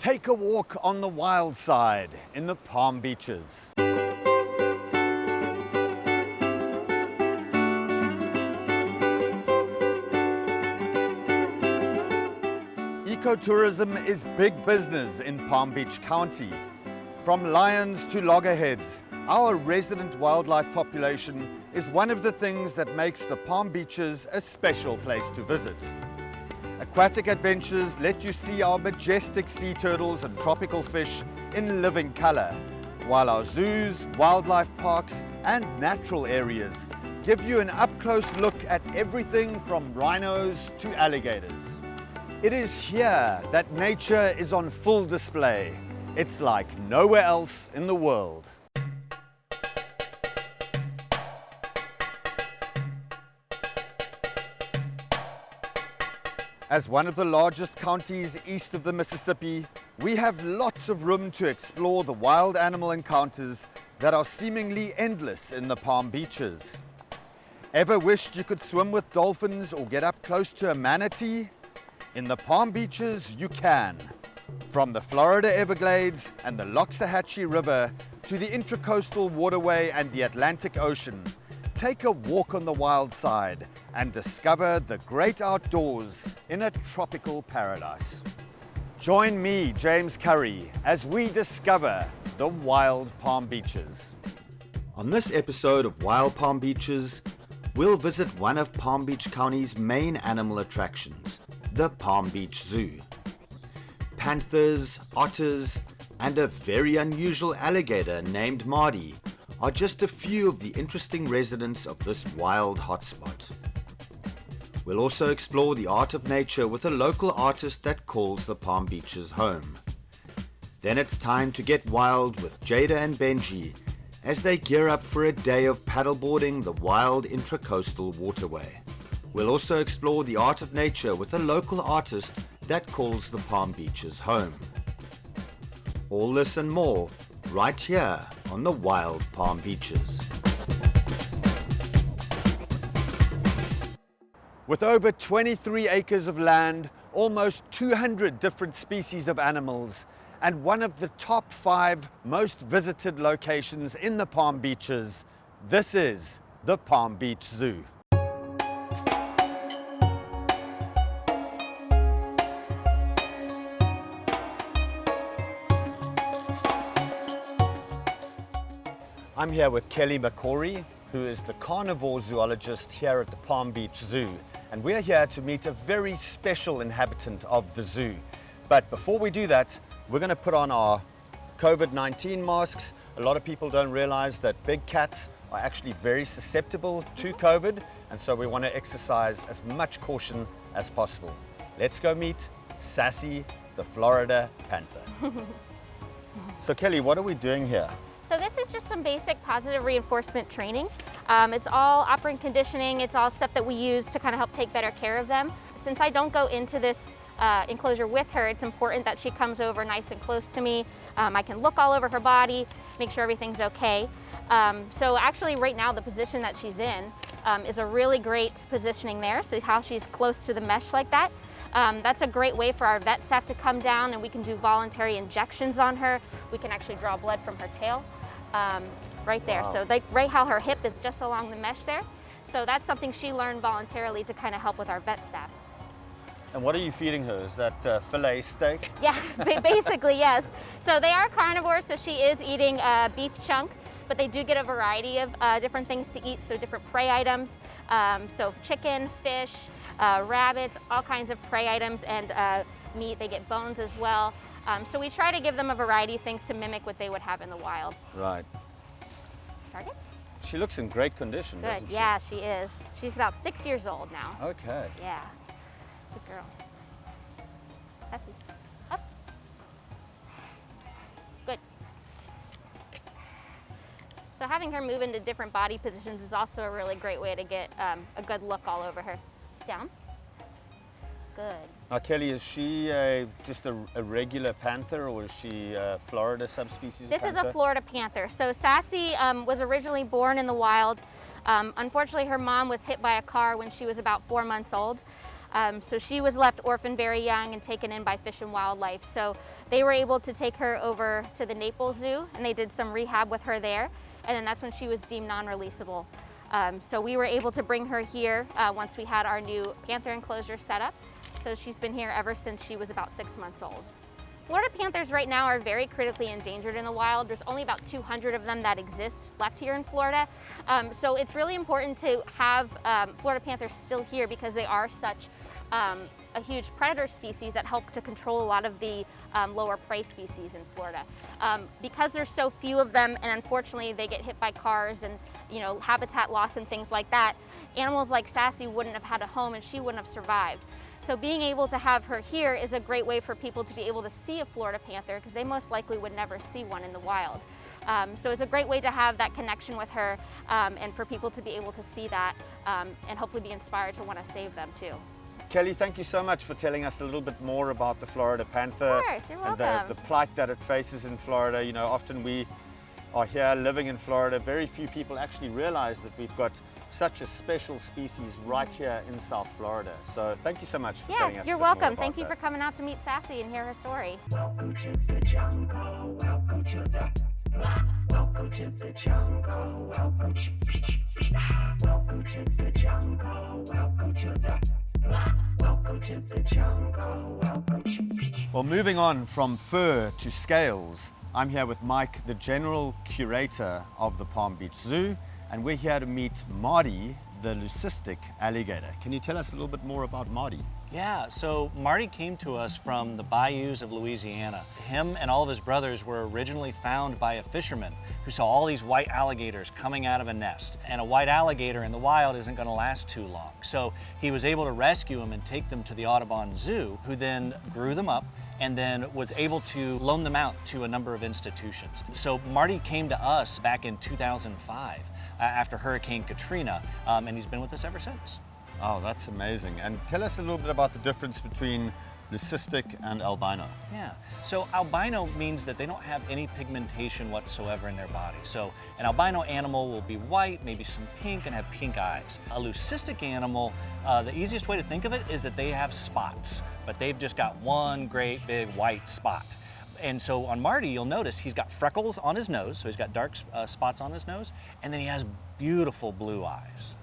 Take a walk on the wild side in the Palm Beaches. Ecotourism is big business in Palm Beach County. From lions to loggerheads, our resident wildlife population is one of the things that makes the Palm Beaches a special place to visit. Aquatic adventures let you see our majestic sea turtles and tropical fish in living color, while our zoos, wildlife parks and natural areas give you an up-close look at everything from rhinos to alligators. It is here that nature is on full display. It's like nowhere else in the world. As one of the largest counties east of the Mississippi, we have lots of room to explore the wild animal encounters that are seemingly endless in the Palm Beaches. Ever wished you could swim with dolphins or get up close to a manatee? In the Palm Beaches, you can. From the Florida Everglades and the Loxahatchee River to the Intracoastal Waterway and the Atlantic Ocean, take a walk on the wild side and discover the great outdoors in a tropical paradise. Join me, James Currie, as we discover the wild Palm Beaches. On this episode of Wild Palm Beaches, we'll visit one of Palm Beach County's main animal attractions, the Palm Beach Zoo. Panthers, otters, and a very unusual alligator named Marty are just a few of the interesting residents of this wild hotspot. We'll also explore the art of nature with a local artist that calls the Palm Beaches home. Then it's time to get wild with Jada and Benji as they gear up for a day of paddleboarding the wild Intracoastal Waterway. We'll also explore the art of nature with a local artist that calls the Palm Beaches home. All this and more right here on the Wild Palm Beaches. With over 23 acres of land, almost 200 different species of animals, and one of the top 5 most visited locations in the Palm Beaches, this is the Palm Beach Zoo. I'm here with Kelly McCory, who is the carnivore zoologist here at the Palm Beach Zoo. And we're here to meet a very special inhabitant of the zoo. But before we do that, we're going to put on our COVID-19 masks. A lot of people don't realize that big cats are actually very susceptible to COVID. And so we want to exercise as much caution as possible. Let's go meet Sassy, the Florida panther. So Kelly, what are we doing here? So this is just some basic positive reinforcement training. It's all operant conditioning. It's all stuff that we use to kind of help take better care of them. Since I don't go into this enclosure with her, it's important that she comes over nice and close to me. I can look all over her body, make sure everything's okay. So actually right now the position that she's in is a really great positioning there. So how she's close to the mesh like that. That's a great way for our vet staff to come down and we can do voluntary injections on her. We can actually draw blood from her tail right there. Wow. So right how her hip is just along the mesh there. So that's something she learned voluntarily to kind of help with our vet staff. And what are you feeding her? Is that filet steak? Yeah, basically yes. So they are carnivores, so she is eating a beef chunk, but they do get a variety of different things to eat, so different prey items. So chicken, fish, rabbits, all kinds of prey items, and meat. They get bones as well. So we try to give them a variety of things to mimic what they would have in the wild. Right. Target? She looks in great condition, Good. doesn't she? Yeah, she is. She's about 6 years old now. Okay. Yeah. Good girl. That's me. Up. Good. So having her move into different body positions is also a really great way to get a good look all over her. Down. Good. Now, Kelly, is she just a regular panther, or is she a Florida subspecies This of panther? is a Florida panther. So Sassy was originally born in the wild. Unfortunately, her mom was hit by a car when she was about 4 months old. So she was left orphaned very young and taken in by Fish and Wildlife. So they were able to take her over to the Naples Zoo, and they did some rehab with her there. And then that's when she was deemed non-releasable. So we were able to bring her here once we had our new panther enclosure set up. So she's been here ever since she was about 6 months old. Florida panthers right now are very critically endangered in the wild. There's only about 200 of them that exist left here in Florida. So it's really important to have Florida panthers still here because they are such a huge predator species that help to control a lot of the lower prey species in Florida. Because there's so few of them, and unfortunately they get hit by cars and habitat loss and things like that, animals like Sassy wouldn't have had a home and she wouldn't have survived. So being able to have her here is a great way for people to be able to see a Florida panther because they most likely would never see one in the wild. So it's a great way to have that connection with her and for people to be able to see that and hopefully be inspired to want to save them too. Kelly, thank you so much for telling us a little bit more about the Florida panther. Of course, you're welcome. And the plight that it faces in Florida. Often we are here living in Florida. Very few people actually realize that we've got such a special species right here in South Florida. So thank you so much for telling us. You're a bit more welcome. about Thank you that. for coming out to meet Sassy and hear her story. Welcome to the jungle, welcome to the welcome to the jungle, welcome to welcome to the jungle, welcome to the welcome to the jungle, welcome to. Well, moving on from fur to scales, I'm here with Mike, the general curator of the Palm Beach Zoo, and we're here to meet Marty, the leucistic alligator. Can you tell us a little bit more about Marty? Yeah, so Marty came to us from the bayous of Louisiana. Him and all of his brothers were originally found by a fisherman who saw all these white alligators coming out of a nest. And a white alligator in the wild isn't going to last too long. So he was able to rescue them and take them to the Audubon Zoo, who then grew them up and then was able to loan them out to a number of institutions. So Marty came to us back in 2005 after Hurricane Katrina, and he's been with us ever since. Oh, that's amazing. And tell us a little bit about the difference between leucistic and albino. Yeah, so albino means that they don't have any pigmentation whatsoever in their body. So an albino animal will be white, maybe some pink, and have pink eyes. A leucistic animal, the easiest way to think of it is that they have spots, but they've just got one great big white spot. And so on Marty, you'll notice he's got freckles on his nose, so he's got dark spots on his nose, and then he has beautiful blue eyes.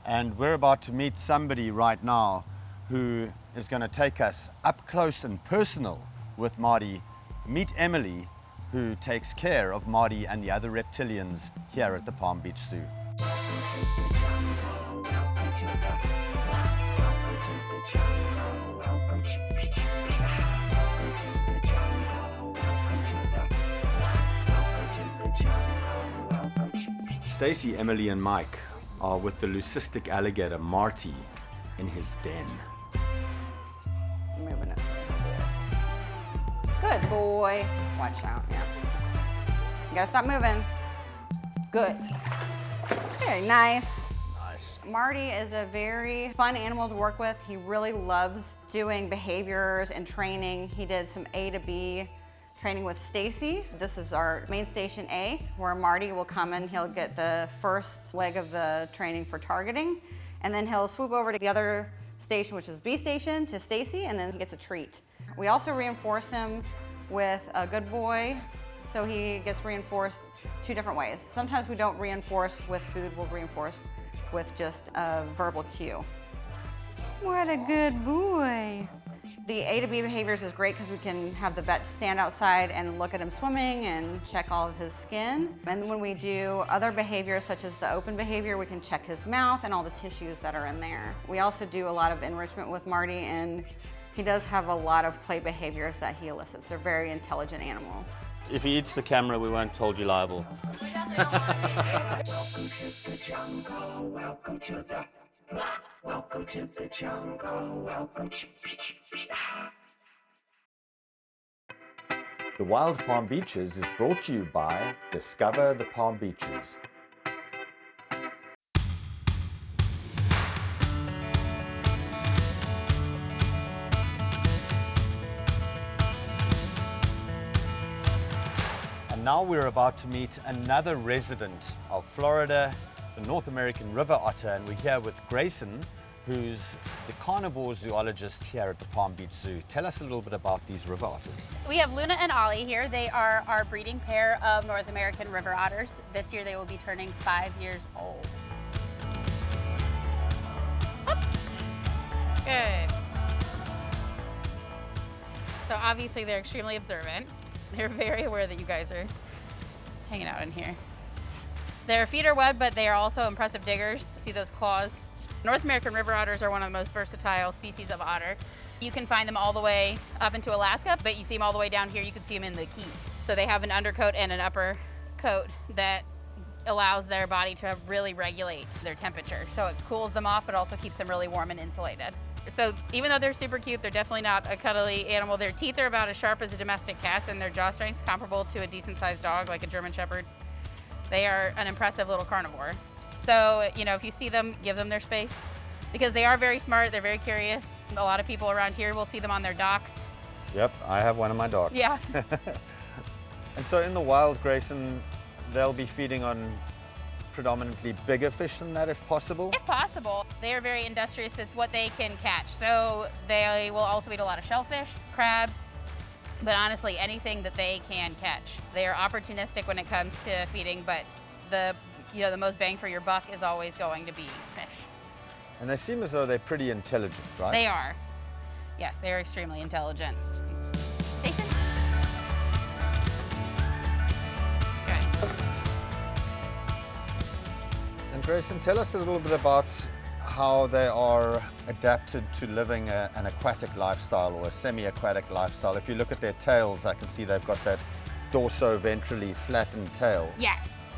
And we're about to meet somebody right now who is going to take us up close and personal with Marty. Meet Emily, who takes care of Marty and the other reptilians here at the Palm Beach Zoo. Stacy, Emily, and Mike are with the leucistic alligator Marty in his den. Moving it. Good boy. Watch out, yeah. You gotta stop moving. Good. Very nice. Nice. Marty is a very fun animal to work with. He really loves doing behaviors and training. He did some A to B training with Stacy. This is our main station A, where Marty will come in. He'll get the first leg of the training for targeting, and then he'll swoop over to the other station, which is B station, to Stacy, and then he gets a treat. We also reinforce him with a good boy, so he gets reinforced two different ways. Sometimes we don't reinforce with food, we'll reinforce with just a verbal cue. What a good boy. The A to B behaviors is great because we can have the vet stand outside and look at him swimming and check all of his skin. And when we do other behaviors, such as the open behavior, we can check his mouth and all the tissues that are in there. We also do a lot of enrichment with Marty, and he does have a lot of play behaviors that he elicits. They're very intelligent animals. If he eats the camera, we won't hold you liable. Welcome to the jungle, welcome to the welcome to the jungle, welcome to. The Wild Palm Beaches is brought to you by Discover the Palm Beaches. And now we're about to meet another resident of Florida, the North American river otter, and we're here with Grayson, who's the carnivore zoologist here at the Palm Beach Zoo. Tell us a little bit about these river otters. We have Luna and Ollie here. They are our breeding pair of North American river otters. This year they will be turning 5 years old. Up. Good. So obviously they're extremely observant. They're very aware that you guys are hanging out in here. Their feet are webbed, but they are also impressive diggers. See those claws? North American river otters are one of the most versatile species of otter. You can find them all the way up into Alaska, but you see them all the way down here. You can see them in the Keys. So they have an undercoat and an upper coat that allows their body to really regulate their temperature. So it cools them off, but also keeps them really warm and insulated. So even though they're super cute, they're definitely not a cuddly animal. Their teeth are about as sharp as a domestic cat's, and their jaw strength's comparable to a decent-sized dog, like a German Shepherd. They are an impressive little carnivore. So, you know, if you see them, give them their space, because they are very smart, they're very curious. A lot of people around here will see them on their docks. Yep, I have one of my dogs. Yeah. And so in the wild, Grayson, they'll be feeding on predominantly bigger fish than that if possible? If possible. They are very industrious. It's what they can catch. So they will also eat a lot of shellfish, crabs, but honestly, anything that they can catch. They are opportunistic when it comes to feeding, but the most bang for your buck is always going to be fish. And they seem as though they're pretty intelligent, right? They are. Yes, they are extremely intelligent. Station. Good. And Grayson, tell us a little bit about how they are adapted to living an aquatic lifestyle or a semi-aquatic lifestyle. If you look at their tails, I can see they've got that dorso-ventrally flattened tail. Yes.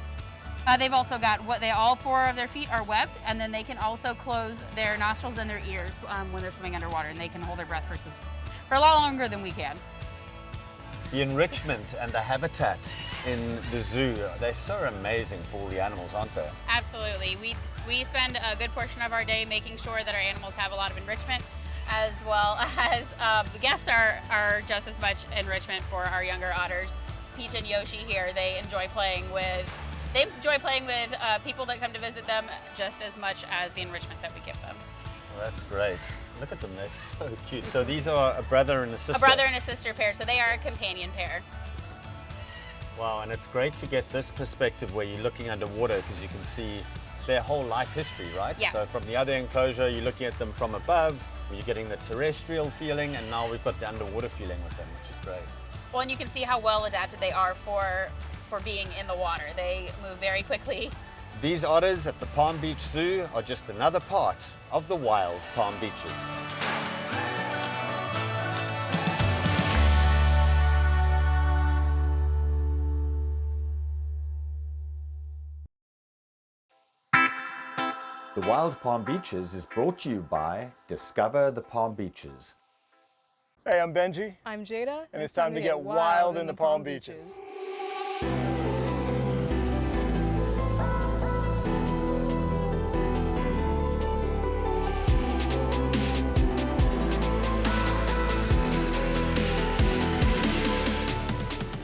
They've also got all 4 of their feet are webbed, and then they can also close their nostrils and their ears when they're swimming underwater, and they can hold their breath for a lot longer than we can. The enrichment and the habitat in the zoo, they're so amazing for all the animals, aren't they? Absolutely. We spend a good portion of our day making sure that our animals have a lot of enrichment, as well as the guests are just as much enrichment for our younger otters. Peach and Yoshi here, they enjoy playing with people that come to visit them just as much as the enrichment that we give them. Well, that's great. Look at them, they're so cute. So these are a brother and a sister? A brother and a sister pair, so they are a companion pair. Wow, and it's great to get this perspective where you're looking underwater because you can see their whole life history, right? Yes. So from the other enclosure, you're looking at them from above, you're getting the terrestrial feeling, and now we've got the underwater feeling with them, which is great. Well, and you can see how well adapted they are for being in the water. They move very quickly. These otters at the Palm Beach Zoo are just another part of the wild Palm Beaches. The Wild Palm Beaches is brought to you by Discover the Palm Beaches. Hey, I'm Benji, I'm Jada. and it's time to get wild in the Palm Beaches.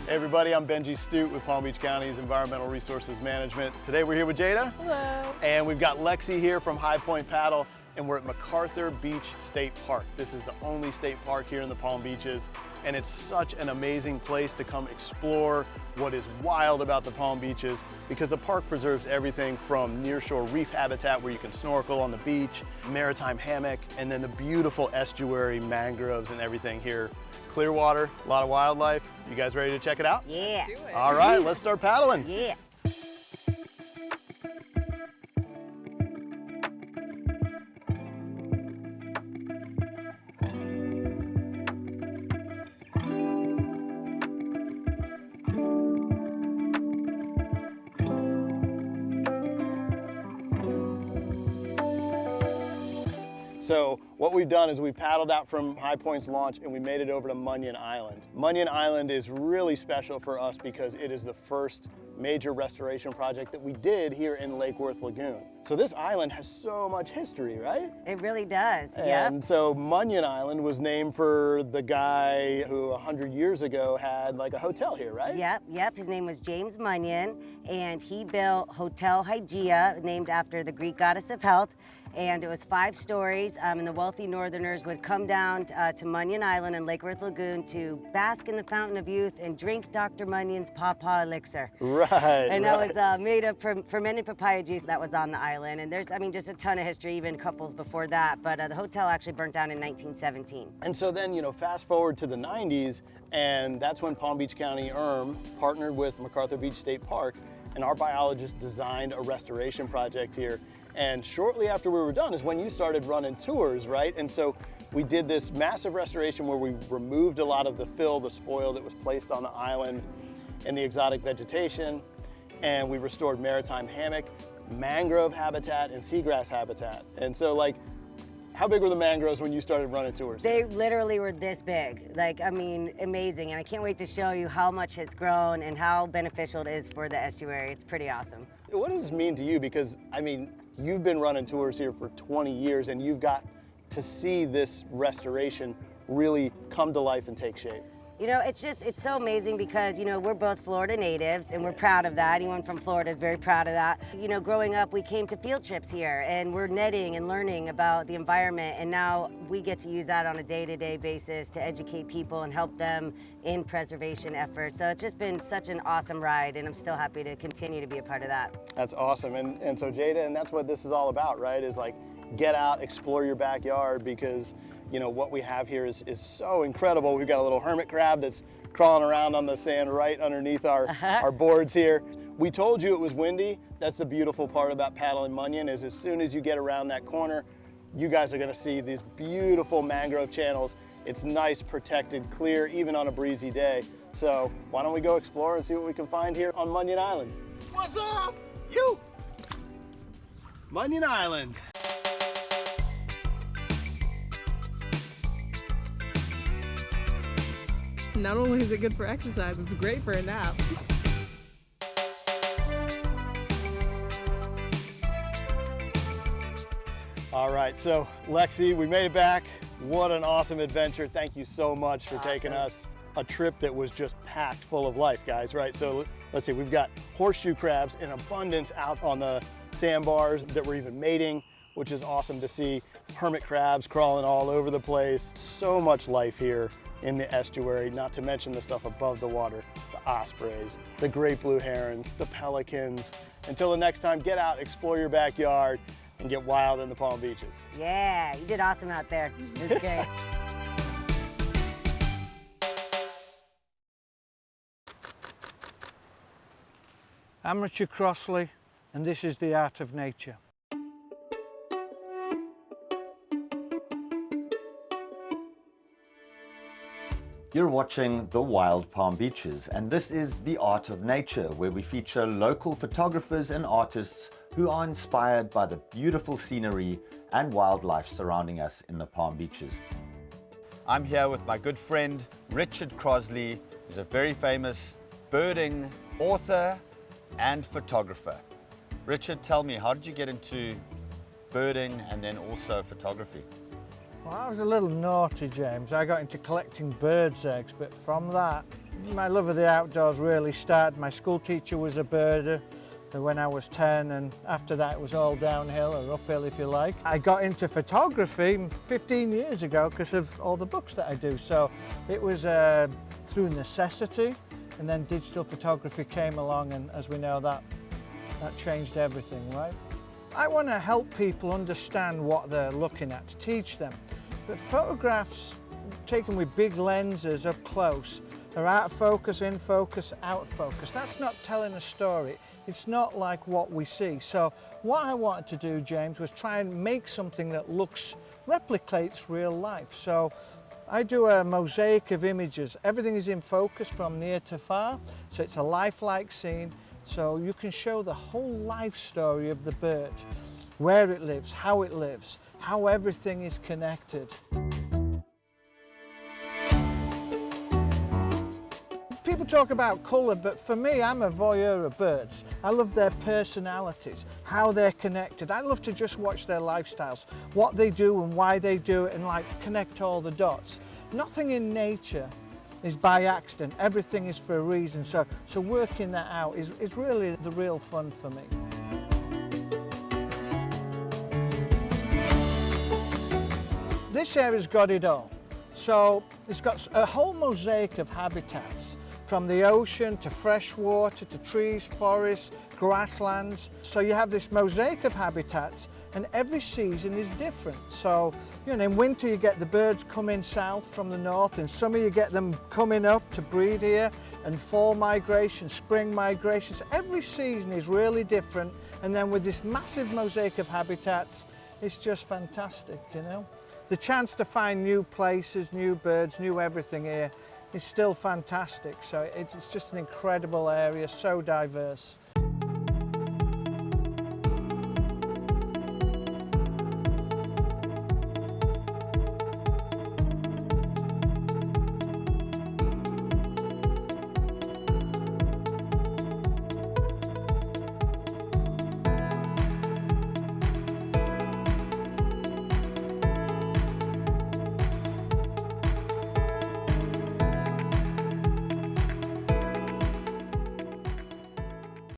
Hey everybody, I'm Benji Studt with Palm Beach County's Environmental Resources Management. Today we're here with Jada. Hello. And we've got Lexi here from High Point Paddle, and we're at MacArthur Beach State Park. This is the only state park here in the Palm Beaches, and it's such an amazing place to come explore what is wild about the Palm Beaches, because the park preserves everything from nearshore reef habitat where you can snorkel on the beach, maritime hammock, and then the beautiful estuary, mangroves, and everything here. Clear water, a lot of wildlife. You guys ready to check it out? Yeah. Do it. All right, let's start paddling. Yeah. So what we've done is we paddled out from High Point's launch and we made it over to Munyon Island. Munyon Island is really special for us because it is the first major restoration project that we did here in Lake Worth Lagoon. So this island has so much history, right? It really does. Yep. And so Munyon Island was named for the guy who 100 years ago had like a hotel here, right? Yep. His name was James Munyon, and he built Hotel Hygeia, named after the Greek goddess of health. and it was 5 stories, and the wealthy Northerners would come down to Munyon Island and Lake Worth Lagoon to bask in the fountain of youth and drink Dr. Munyon's pawpaw elixir. Right. And that was made of fermented papaya juice that was on the island. And there's, I mean, just a ton of history, even couples before that. But the hotel actually burnt down in 1917. And so then, you know, fast forward to the 90s, and that's when Palm Beach County partnered with MacArthur Beach State Park, and our biologist designed a restoration project here. And shortly after we were done is when you started running tours, right? And so we did this massive restoration where we removed a lot of the fill, the spoil that was placed on the island and the exotic vegetation, and we restored maritime hammock, mangrove habitat, and seagrass habitat. And so, like, how big were the mangroves when you started running tours? They literally were this big. Like, I mean, amazing. And I can't wait to show you how much it's grown and how beneficial it is for the estuary. It's pretty awesome. What does this mean to you? Because, I mean, you've been running tours here for 20 years and you've got to see this restoration really come to life and take shape. You know, it's so amazing because, you know, we're both Florida natives and we're proud of that. Anyone from Florida is very proud of that. You know, growing up, we came to field trips here and we're netting and learning about the environment, and now we get to use that on a day-to-day basis to educate people and help them in preservation efforts. So it's just been such an awesome ride, and I'm still happy to continue to be a part of that. That's awesome. And so Jada, and that's what this is all about, right? Is like, get out, explore your backyard, because you know, what we have here is so incredible. We've got a little hermit crab that's crawling around on the sand right underneath our boards here. We told you it was windy. That's the beautiful part about paddling Munyon, is as soon as you get around that corner, you guys are gonna see these beautiful mangrove channels. It's nice, protected, clear, even on a breezy day. So why don't we go explore and see what we can find here on Munyon Island? What's up, you? Munyon Island. Not only is it good for exercise, it's great for a nap. All right, so Lexi, we made it back. What an awesome adventure. Thank you so much for taking us. A trip that was just packed full of life, guys, right? So let's see, we've got horseshoe crabs in abundance out on the sandbars that were even mating, which is awesome to see. Hermit crabs crawling all over the place. So much life here in the estuary, not to mention the stuff above the water, the ospreys, the great blue herons, the pelicans. Until the next time, get out, explore your backyard, and get wild in the Palm Beaches. Yeah, you did awesome out there. It was great. I'm Richard Crossley, and this is The Art of Nature. You're watching The Wild Palm Beaches, and this is The Art of Nature, where we feature local photographers and artists who are inspired by the beautiful scenery and wildlife surrounding us in the Palm Beaches. I'm here with my good friend Richard Crossley, who's a very famous birding author and photographer. Richard, tell me, how did you get into birding and then also photography? Well, I was a little naughty, James. I got into collecting birds' eggs, but from that, my love of the outdoors really started. My school teacher was a birder when I was 10, and after that it was all downhill, or uphill if you like. I got into photography 15 years ago because of all the books that I do. So it was through necessity, and then digital photography came along, and as we know, that changed everything, right? I want to help people understand what they're looking at, to teach them. But photographs taken with big lenses up close are out of focus, in focus, out of focus. That's not telling a story. It's not like what we see. So what I wanted to do, James, was try and make something that replicates real life. So I do a mosaic of images. Everything is in focus from near to far, so it's a lifelike scene. So you can show the whole life story of the bird, where it lives, how everything is connected. People talk about colour, but for me, I'm a voyeur of birds. I love their personalities, how they're connected. I love to just watch their lifestyles, what they do and why they do it, and like connect all the dots. Nothing in nature is by accident. Everything is for a reason. So working that out is really the real fun for me. This area's got it all. So it's got a whole mosaic of habitats, from the ocean to freshwater to trees, forests, grasslands. So you have this mosaic of habitats, and every season is different. So, you know, in winter you get the birds coming south from the north, in summer you get them coming up to breed here, and fall migration, spring migrations. Every season is really different, and then with this massive mosaic of habitats, it's just fantastic, you know. The chance to find new places, new birds, new everything here is still fantastic. So it's just an incredible area, so diverse.